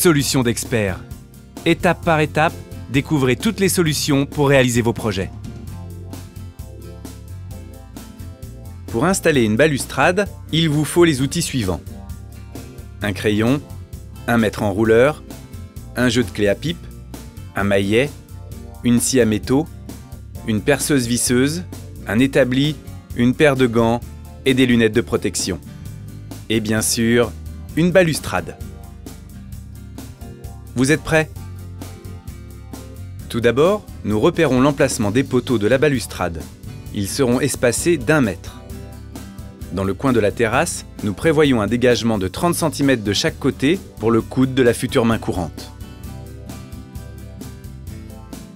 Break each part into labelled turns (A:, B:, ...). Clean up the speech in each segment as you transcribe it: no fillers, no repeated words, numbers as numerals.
A: solutions d'experts. Étape par étape, découvrez toutes les solutions pour réaliser vos projets. Pour installer une balustrade, il vous faut les outils suivants. Un crayon, un mètre enrouleur, un jeu de clé à pipe, un maillet, une scie à métaux, une perceuse visseuse, un établi, une paire de gants et des lunettes de protection. Et bien sûr, une balustrade. Vous êtes prêts? Tout d'abord, nous repérons l'emplacement des poteaux de la balustrade. Ils seront espacés d'1 mètre. Dans le coin de la terrasse, nous prévoyons un dégagement de 30 cm de chaque côté pour le coude de la future main courante.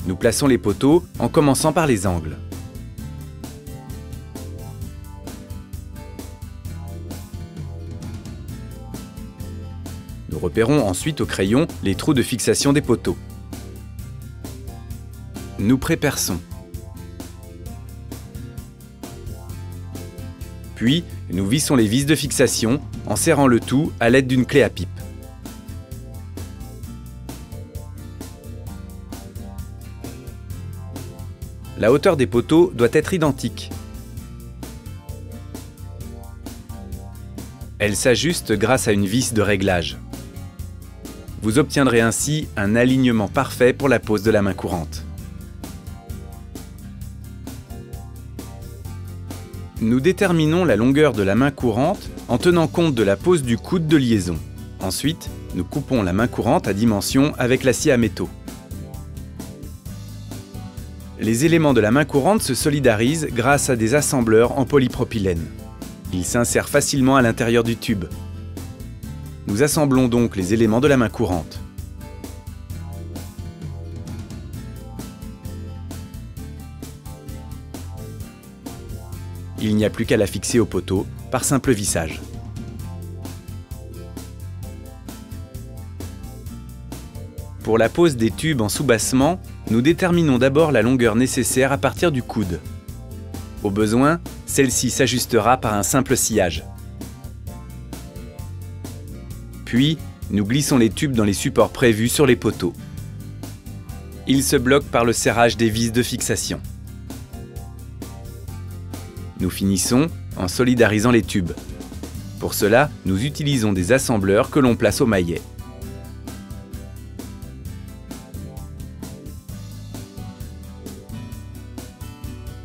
A: Nous plaçons les poteaux en commençant par les angles. Nous repérons ensuite au crayon les trous de fixation des poteaux. Nous préperçons. Puis, nous vissons les vis de fixation en serrant le tout à l'aide d'une clé à pipe. La hauteur des poteaux doit être identique. Elle s'ajuste grâce à une vis de réglage. Vous obtiendrez ainsi un alignement parfait pour la pose de la main courante. Nous déterminons la longueur de la main courante en tenant compte de la pose du coude de liaison. Ensuite, nous coupons la main courante à dimension avec la scie à métaux. Les éléments de la main courante se solidarisent grâce à des assembleurs en polypropylène. Ils s'insèrent facilement à l'intérieur du tube. Nous assemblons donc les éléments de la main courante. Il n'y a plus qu'à la fixer au poteau par simple vissage. Pour la pose des tubes en soubassement, nous déterminons d'abord la longueur nécessaire à partir du coude. Au besoin, celle-ci s'ajustera par un simple sciage. Puis, nous glissons les tubes dans les supports prévus sur les poteaux. Ils se bloquent par le serrage des vis de fixation. Nous finissons en solidarisant les tubes. Pour cela, nous utilisons des assembleurs que l'on place au maillet.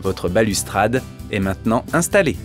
A: Votre balustrade est maintenant installée.